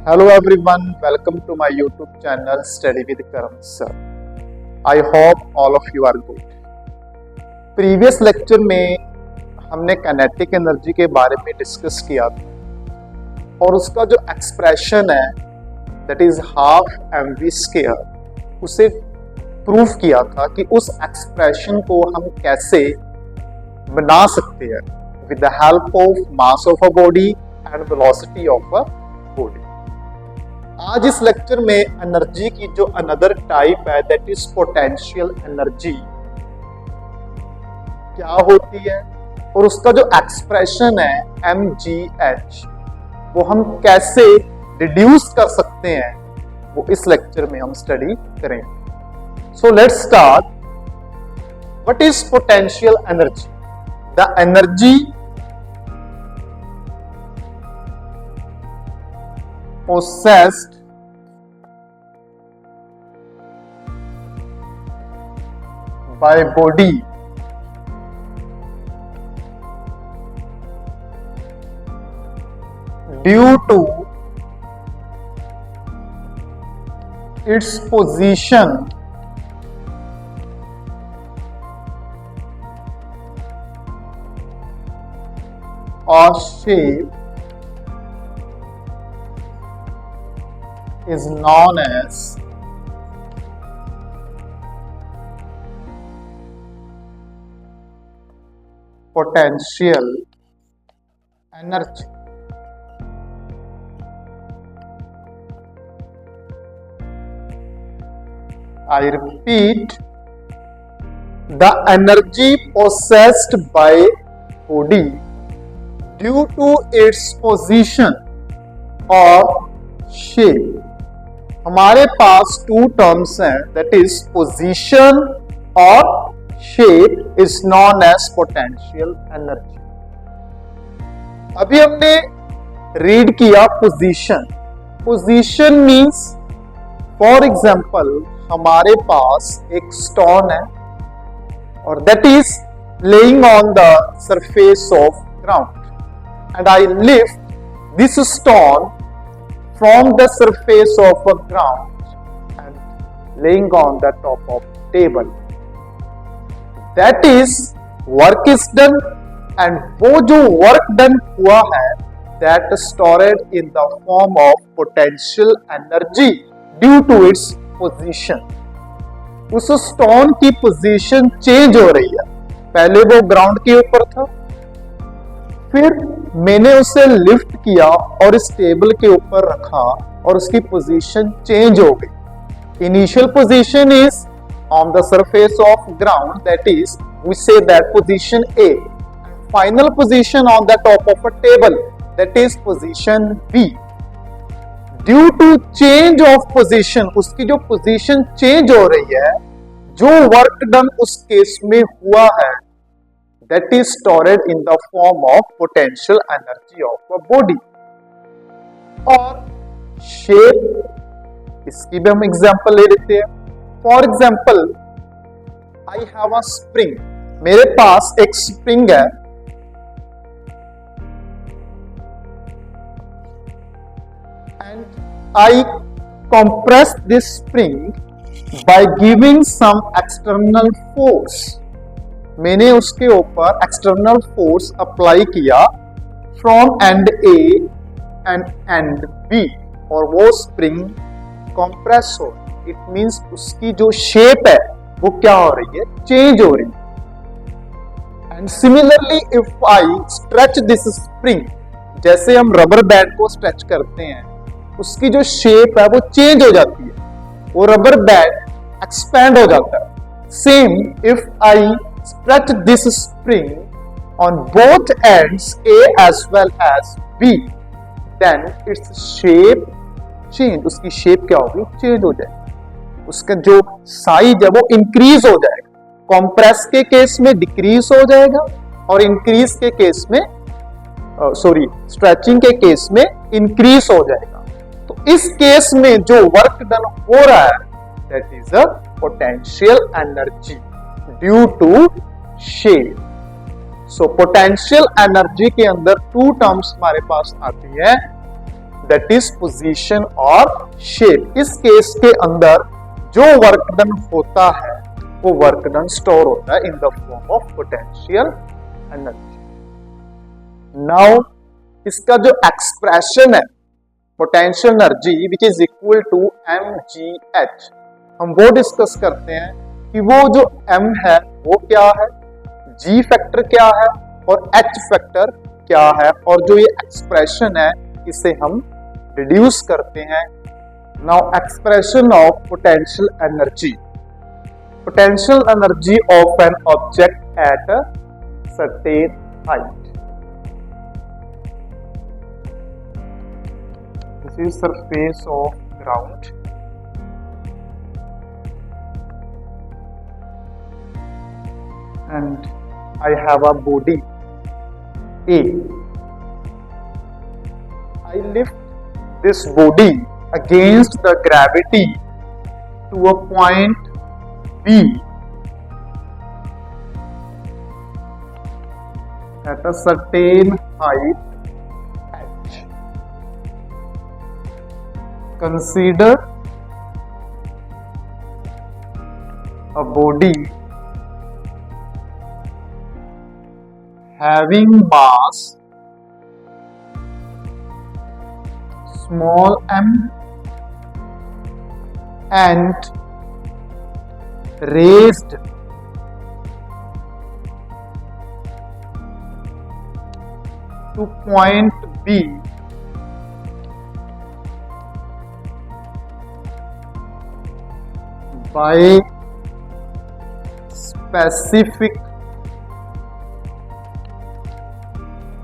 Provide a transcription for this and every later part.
Hello everyone, welcome to my YouTube channel Study with Karam Sir. I hope all of you are good. Previous lecture में हमने kinetic energy के बारे में discuss किया था और उसका जो एक्सप्रेशन है that is half mv square, उसे प्रूफ किया था कि उस एक्सप्रेशन को हम कैसे बना सकते हैं with the help of mass of a body and velocity of a body. आज इस लेक्चर में एनर्जी की जो अनदर टाइप है दैट इज पोटेंशियल एनर्जी क्या होती है और उसका जो एक्सप्रेशन है mgh वो हम कैसे रिड्यूस कर सकते हैं वो इस लेक्चर में हम स्टडी करेंगे। So let's start. What is potential energy? The energy possessed by body due to its position or shape is known as potential energy. I repeat, the energy possessed by body due to its position or shape. हमारे पास two terms हैं that is position और shape is known as potential energy. अभी हमने read किया position. Position means for example हमारे पास एक स्टोन है और that is laying on the surface of ground and I lift this stone from the surface of a ground and laying on the top of table. That is work is done and वो जो work done हुआ है that stored in the form of potential energy due to its position. उस stone की position change हो रही है। पहले वो ground के ऊपर था, फिर मैंने उसे लिफ्ट किया और इस टेबल के ऊपर रखा और उसकी पोजीशन चेंज हो गई। Initial position is on the surface of ground that is we say that position A. Final position on the top of a table that is position B. Due to change of position, उसकी जो position change हो रही है, जो work done उस case में हुआ है that is stored in the form of potential energy of a body. और shape, इसकी भी हम एग्जांपल ले लेते हैं। For example I have a spring, मेरे पास एक स्प्रिंग है and I compress this spring by giving some external force. मैंने उसके ऊपर एक्सटर्नल फोर्स अप्लाई किया from end A and end B और वो स्प्रिंग कंप्रेस हो। इट मींस उसकी जो शेप है वो क्या हो रही है, चेंज हो रही है। And similarly if I stretch this spring, जैसे हम रबर बैंड को स्ट्रेच करते हैं उसकी जो शेप है वो चेंज हो जाती है, वो रबर बैंड एक्सपैंड हो जाता है। Same if I stretch this spring on both ends A as well as B, then its shape change, उसकी शेप क्या होगी, चेंज हो जाएगी। उसका जो साइज है वो इंक्रीज हो जाएगा। कॉम्प्रेस के केस में डिक्रीज हो जाएगा और इंक्रीज के केस में स्ट्रेचिंग के केस में इंक्रीज हो जाएगा। तो इस केस में जो वर्क डन हो रहा है that is a potential energy due to shape. So potential energy के अंदर टू टर्म्स हमारे पास आती है दैट इज पोजीशन और शेप। इस केस के अंदर जो वर्क डन होता है वो वर्क डन स्टोर होता है in the form of potential energy. Now इसका जो एक्सप्रेशन है potential energy which is equal to mgh, हम वो डिस्कस करते हैं कि वो जो m है वो क्या है, g फैक्टर क्या है और h फैक्टर क्या है, और जो ये एक्सप्रेशन है इसे हम रिड्यूस करते हैं। Now expression of potential energy, potential energy of an object at a certain height. This is surface of ground. And I have a body A. I lift this body against the gravity to a point B at a certain height h. Consider a body having mass small m and raised to point B by specific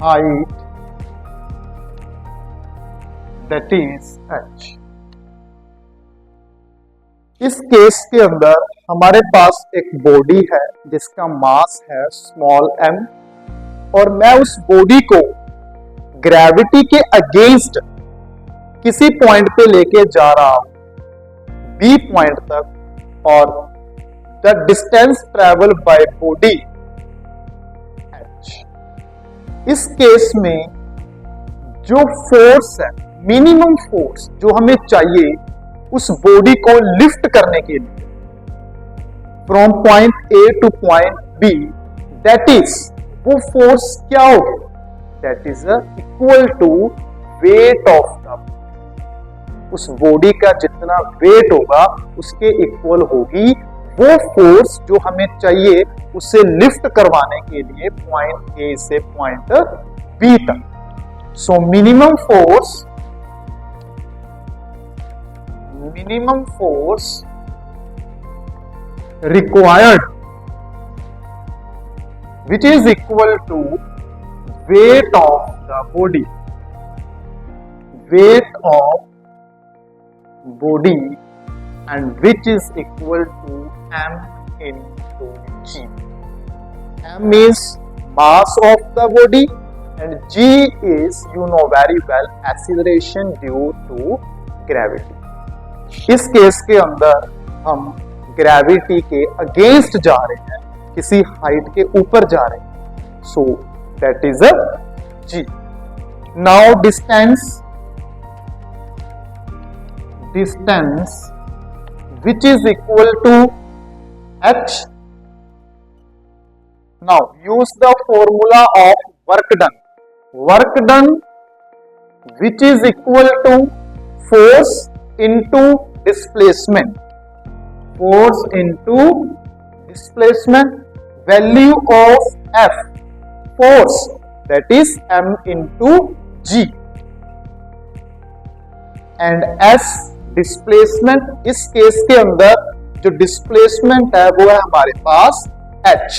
height, that is h. इस case के अंदर हमारे पास एक body है जिसका मास है small m, और मैं उस बॉडी को ग्रेविटी के अगेंस्ट किसी पॉइंट पे लेके जा रहा हूं B पॉइंट तक, और the distance travel by body h। इस केस में जो फोर्स है, मिनिमम फोर्स जो हमें चाहिए उस बॉडी को लिफ्ट करने के लिए from point A to point B, that is वो फोर्स क्या होगी, that is equal to weight of the, उस बॉडी का जितना वेट होगा उसके इक्वल होगी वो फोर्स जो हमें चाहिए उसे लिफ्ट करवाने के लिए पॉइंट ए से पॉइंट बी तक। So minimum force required, which is equal to weight of the body, and which is equal to m into g. M is mass of the body and g is, you know very well, acceleration due to gravity. इस case के अंदर हम gravity के against जा रहे हैं, किसी height के ऊपर जा रहे हैं, so that is a g. Now distance which is equal to h. Now use the formula of work done which is equal to force into displacement, value of F, force, that is m into g, and S displacement। इस case के अंदर जो displacement है वो है हमारे पास h,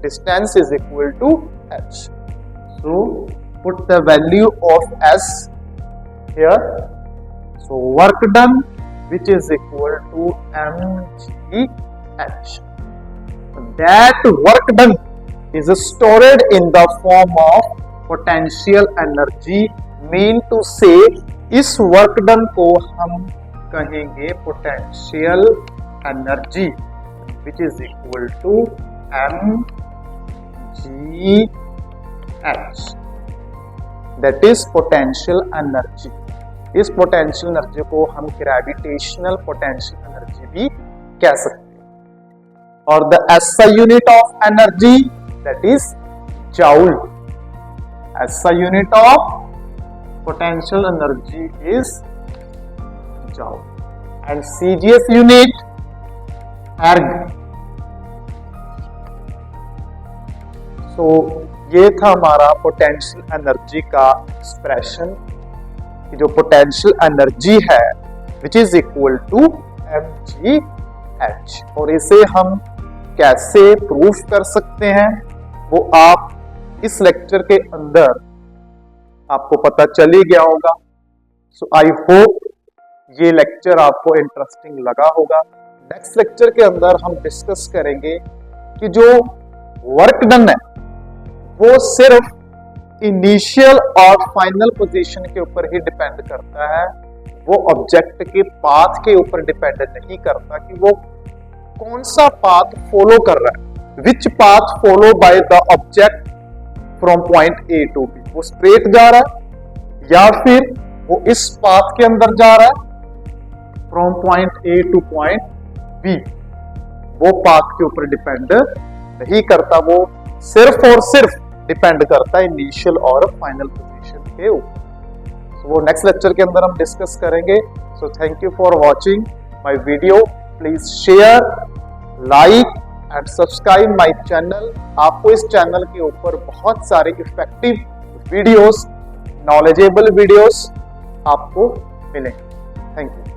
distance is equal to h, so put the value of S here। So work done which is equal to mgh. That work done is stored in the form of potential energy, mean to say इस work done को हम कहेंगे potential energy which is equal to mgh, that is potential energy। इस potential energy को हम gravitational potential energy भी कह सकते हैं। और the SI unit of energy that is joule. SI unit of potential energy is joule and CGS unit erg. तो ये था हमारा पोटेंशियल एनर्जी का एक्सप्रेशन, जो पोटेंशियल एनर्जी है which is equal to mgh। और इसे हम कैसे प्रूफ कर सकते हैं वो आप इस लेक्चर के अंदर आपको पता चल ही गया होगा। सो आई होप ये लेक्चर आपको इंटरेस्टिंग लगा होगा। नेक्स्ट लेक्चर के अंदर हम डिस्कस करेंगे कि जो वर्क डन है वो सिर्फ इनिशियल और फाइनल पोजीशन के ऊपर ही डिपेंड करता है, वो ऑब्जेक्ट के पाथ के ऊपर डिपेंड नहीं करता कि वो कौन सा पाथ फॉलो कर रहा है। Which path follow by the object from point A to B, वो स्ट्रेट जा रहा है या फिर वो इस पाथ के अंदर जा रहा है from point A to point B, वो पाथ के ऊपर डिपेंड नहीं करता, वो सिर्फ और सिर्फ डिपेंड करता है इनिशियल और फाइनल पोजीशन के ऊपर। वो नेक्स्ट लेक्चर के अंदर हम डिस्कस करेंगे। So thank you for watching my video. Please share, like and subscribe my channel. आपको इस चैनल के ऊपर बहुत सारे इफेक्टिव वीडियोस, नॉलेजेबल वीडियोस आपको मिलेंगे। Thank you.